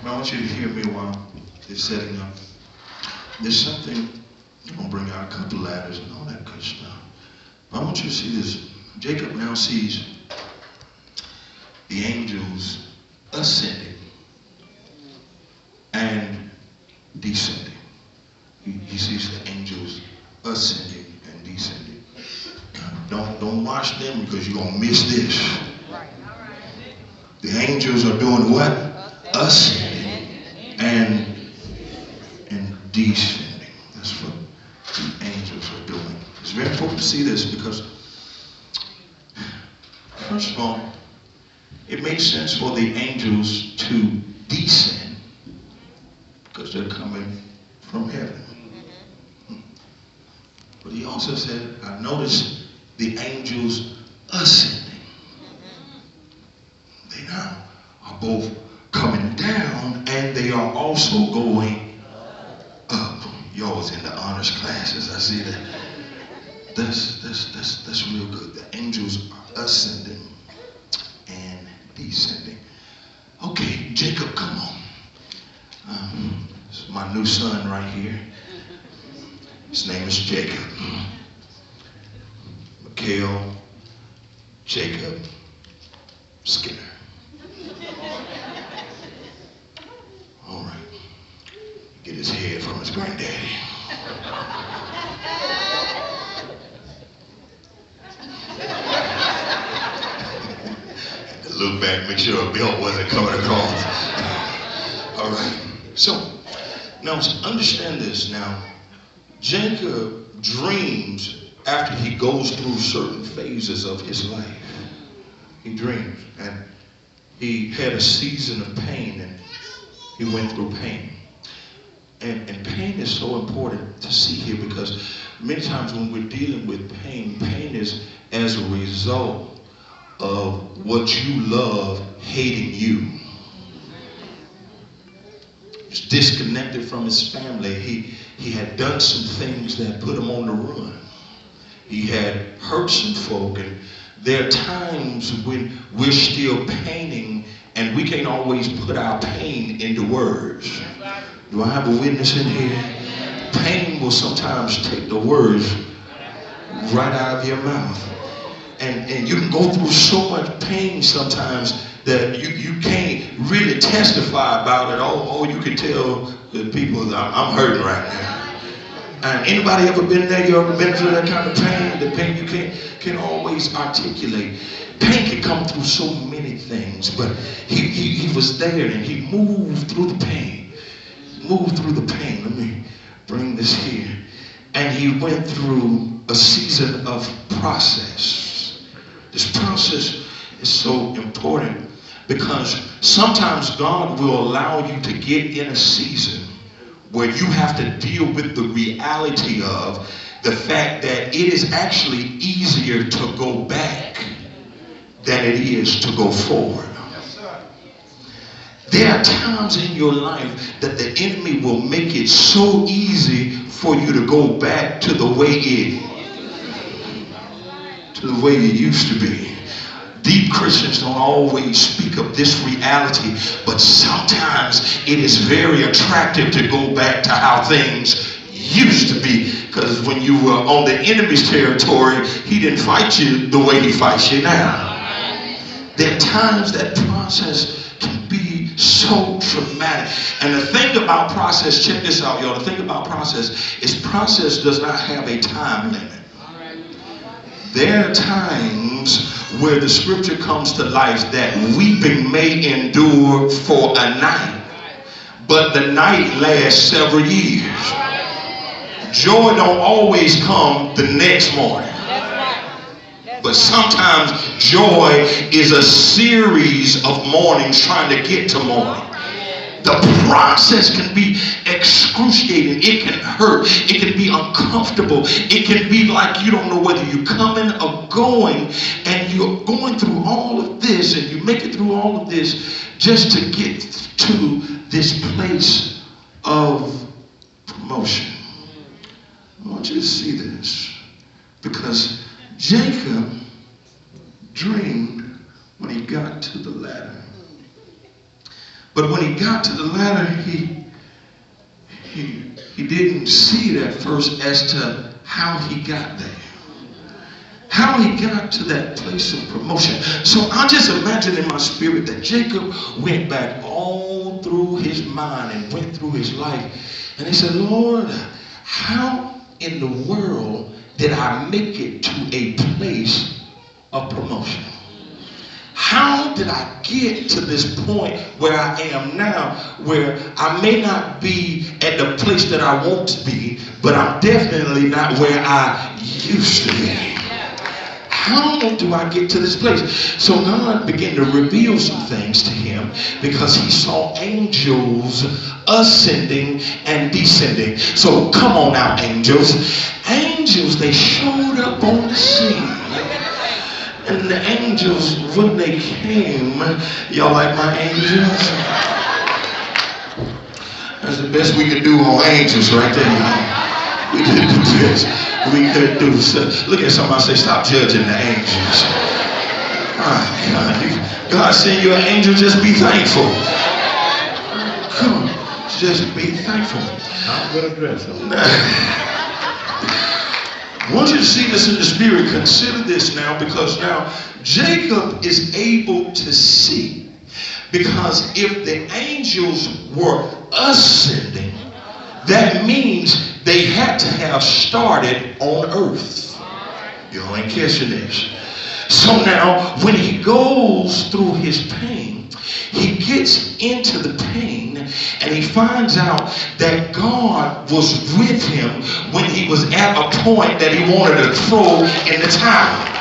I want you to hear me while they're setting up. There's something, I'm going to bring out a couple ladders and all that good stuff. I want you to see this. Jacob now sees the angels ascending and descending. He sees the angels ascending and descending. Don't watch them because you're going to miss this. The angels are doing what? Ascending and descending. That's what the angels are doing. It's very important to see this because, first of all, it makes sense for the angels to descend because they're coming from heaven. But he also said, I noticed the angels ascending. They now are both coming down and they are also going up. Y'all was in the honors classes. I see that. That's real good. The angels are ascending and descending. Okay, Jacob, come on. This is my new son right here. His name is Jacob. Mikhail Jacob Skinner. All right. Get his head from his granddaddy. Look back, make sure a belt wasn't coming across. All right. So, now understand this now. Jacob dreams after he goes through certain phases of his life. He dreams, and he had a season of pain, and he went through pain. And pain is so important to see here because many times when we're dealing with pain, pain is as a result of what you love hating you. He's disconnected from his family. He had done some things that put him on the run. He had hurt some folk, and there are times when we're still paining and we can't always put our pain into words. Do I have a witness in here? Pain will sometimes take the words right out of your mouth. And you can go through so much pain sometimes that you can't really testify about it. All you can tell the people, I'm hurting right now. And anybody ever been there? You ever been through that kind of pain? The pain you can't always articulate. Pain can come through so many things, but he was there and he moved through the pain. Moved through the pain. Let me bring this here. And he went through a season of process. This process is so important because sometimes God will allow you to get in a season where you have to deal with the reality of the fact that it is actually easier to go back than it is to go forward. There are times in your life that the enemy will make it so easy for you to go back to the way it used to be. Deep Christians don't always speak of this reality, but sometimes it is very attractive to go back to how things used to be. Because when you were on the enemy's territory, he didn't fight you the way he fights you now. There are times that process can be so traumatic. And the thing about process, check this out, y'all. The thing about process is process does not have a time limit. There are times where the scripture comes to life that weeping may endure for a night, but the night lasts several years. Joy don't always come the next morning. But sometimes joy is a series of mornings trying to get to morning. The process can be excruciating. It can hurt. It can be uncomfortable. It can be like you don't know whether you're coming or going, and you're going through all of this, and you make it through all of this just to get to this place of promotion. I want you to see this because Jacob dreamed when he got to the ladder. But when he got to the ladder, he didn't see it at first as to how he got there. How he got to that place of promotion. So I just imagine in my spirit that Jacob went back all through his mind and went through his life. And he said, Lord, how in the world did I make it to a place of promotion? How did I get to this point where I am now, where I may not be at the place that I want to be, but I'm definitely not where I used to be? How do I get to this place? So God began to reveal some things to him because he saw angels ascending and descending. So come on now, angels. Angels, they showed up on the scene. And the angels, when they came, y'all like my angels? That's the best we could do on angels right there, y'all. We did the best we could do. So look at somebody, say, stop judging the angels. Oh, God. God sent you an angel, just be thankful. Come on, just be thankful. I'm going to dress them. I want you to see this in the spirit. Consider this now, because now Jacob is able to see. Because if the angels were ascending, that means they had to have started on earth. Y'all ain't catching this. So now when he goes through his pain, he gets into the pain and he finds out that God was with him when he was at a point that he wanted to throw in the towel.